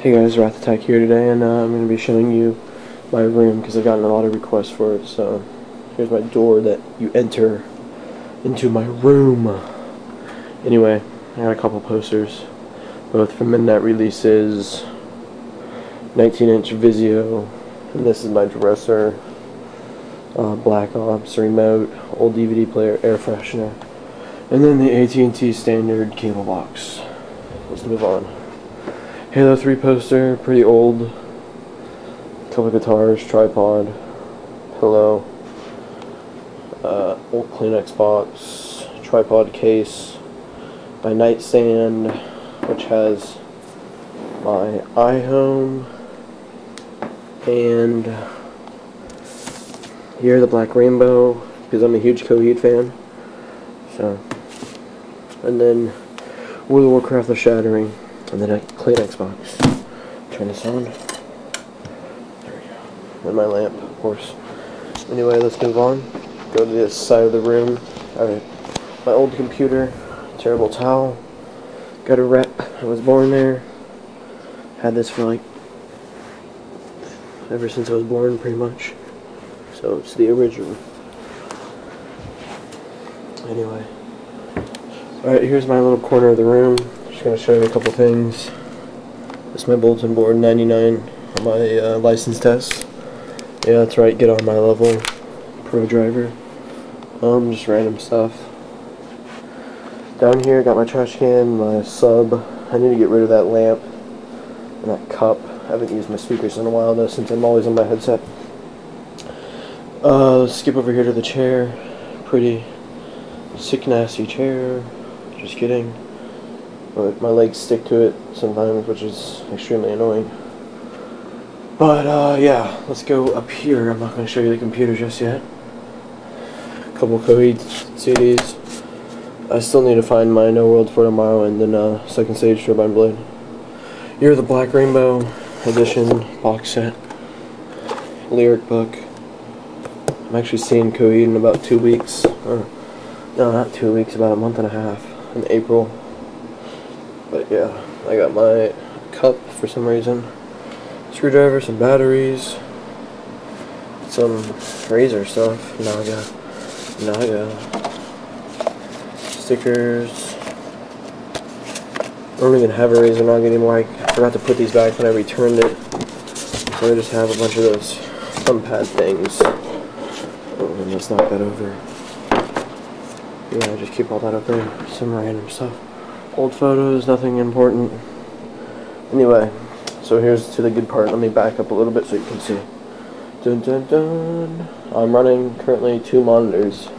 Hey guys, Wrath Attack here today, and I'm going to be showing you my room because I've gotten a lot of requests for it. So here's my door that you enter into my room. Anyway, I got a couple posters, both from midnight releases, 19-inch Vizio, and this is my dresser, Black Ops remote, old DVD player, air freshener, and then the AT&T standard cable box. Let's move on. Halo 3 poster, pretty old. Couple guitars, tripod, pillow, old Kleenex box, tripod case, my nightstand, which has my iHome, and here the Black Rainbow, because I'm a huge Coheed fan. So, and then World of Warcraft: The Shattering. And then a Kleenex box. Turn this on. There we go. And my lamp, of course. Anyway, let's move on. Go to this side of the room. Alright. My old computer. Terrible towel. Got a rep. I was born there. Had this for like ever since I was born, pretty much. So it's the original. Anyway. Alright, here's my little corner of the room. Just going to show you a couple things. This is my bulletin board, 99 on my license test. Yeah, that's right, get on my level. Pro driver. Just random stuff. Down here, got my trash can, my sub. I need to get rid of that lamp and that cup. I haven't used my speakers in a while though, since I'm always on my headset. Let's skip over here to the chair. Pretty sick, nasty chair. Just kidding. But my legs stick to it sometimes, which is extremely annoying. But, yeah, let's go up here. I'm not going to show you the computer just yet. A couple Coheed CDs. I still need to find my No World for Tomorrow and then Second Stage Turbine Blade. Here are the Black Rainbow Edition box set. Lyric book. I'm actually seeing Coheed in about 2 weeks. Or, no, not 2 weeks, about a month and a half. In April. But yeah, I got my cup for some reason, screwdriver, some batteries, some razor stuff, Naga, stickers. I don't even have a razor Naga anymore. I forgot to put these back when I returned it, so I just have a bunch of those thumb pad things. Oh, and let's knock that over. Yeah, I just keep all that up there, some random stuff. Old photos, nothing important. Anyway, so here's to the good part. Let me back up a little bit so you can see. Dun dun dun. I'm running currently 2 monitors,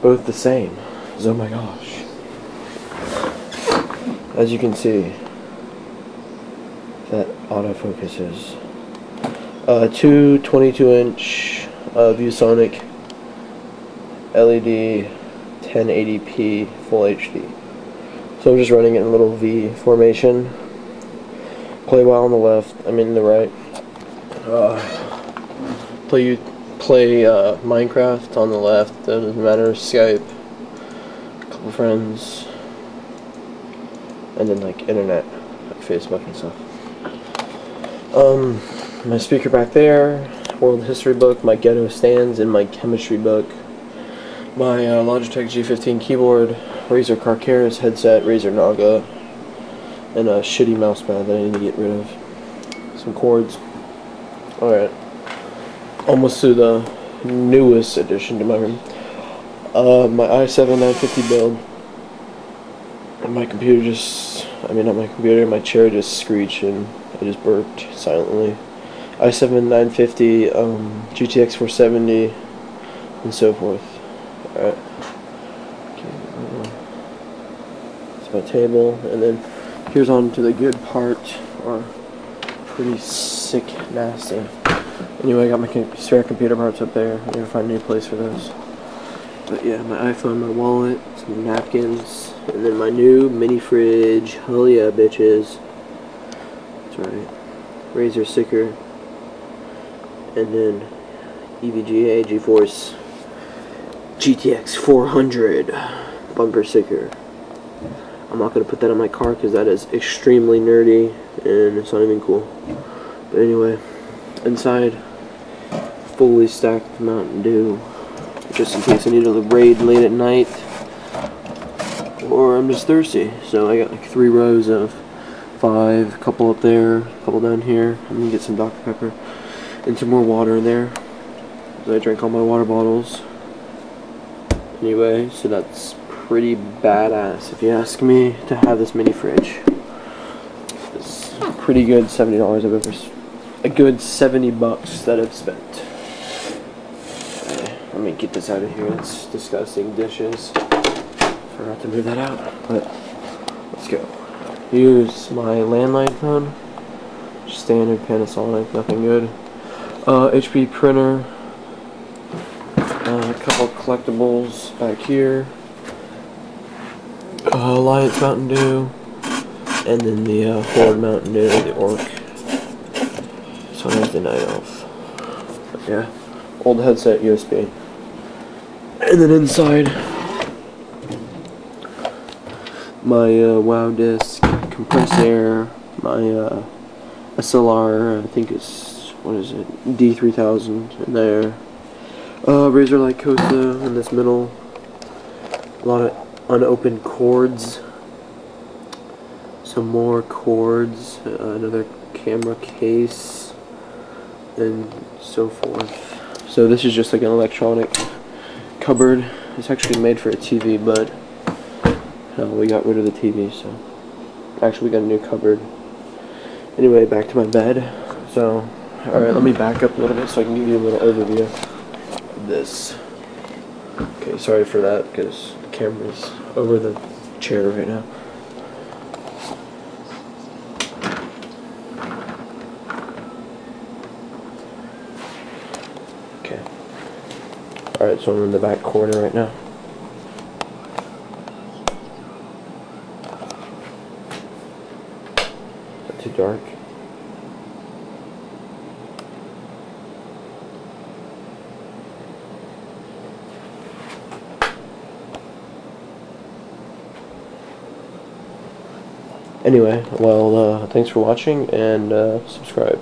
both the same. Oh my gosh. As you can see, that autofocuses. 2 22-inch ViewSonic LED 1080p Full HD. So I'm just running it in a little V formation. Play while on the left, the right. Play Minecraft on the left, that doesn't matter, Skype, a couple friends, and then like internet, like Facebook and stuff. My speaker back there, world history book, my ghetto stands, and my chemistry book. My Logitech G15 keyboard, Razer Carcaris headset, Razer Naga, and a shitty mouse pad that I need to get rid of. Some cords. Alright. Almost to the newest addition to my room. My i7 950 build. And my computer just, not my computer, my chair just screeched and I just burped silently. i7 950, GTX 470, and so forth. Alright. It's my table, and then here's on to the good part, or pretty sick, nasty. Anyway, I got my spare computer parts up there. I need to find a new place for those. But yeah, my iPhone, my wallet, some napkins, and then my new mini fridge. Hell yeah, bitches. That's right. Razer sticker. And then EVGA GeForce GTX 400 bumper sticker. I'm not going to put that on my car because that is extremely nerdy and it's not even cool. But anyway, inside, fully stacked Mountain Dew, just in case I need to raid late at night or I'm just thirsty. So I got like 3 rows of 5, a couple up there, a couple down here. I'm gonna get some Dr. Pepper and some more water in there. So I drank all my water bottles. Anyway, so that's pretty badass if you ask me to have this mini fridge. It's pretty good $70 I've ever, a good 70 bucks that I've spent. Okay, let me get this out of here. It's disgusting. Dishes. Forgot to move that out, but let's go. Here's my landline phone. Standard Panasonic, nothing good. HP printer. A couple collectibles back here. Alliance Mountain Dew. And then the Horde Mountain Dew, the Orc. This one has the Night Elf. But yeah, old headset USB. And then inside, my WoW disc, compressed air, my SLR, I think it's, what is it, D3000 in there. Razor Light Costa in this middle. A lot of unopened cords. Some more cords. Another camera case. And so forth. So this is just like an electronic cupboard. It's actually made for a TV, but we got rid of the TV, so actually we got a new cupboard. Anyway, back to my bed. So, alright, let me back up a little bit so I can give you a little overview of this. Okay, sorry for that because the camera's over the chair right now. Okay. Alright, so I'm in the back corner right now. Too dark. Anyway, well, thanks for watching and subscribe.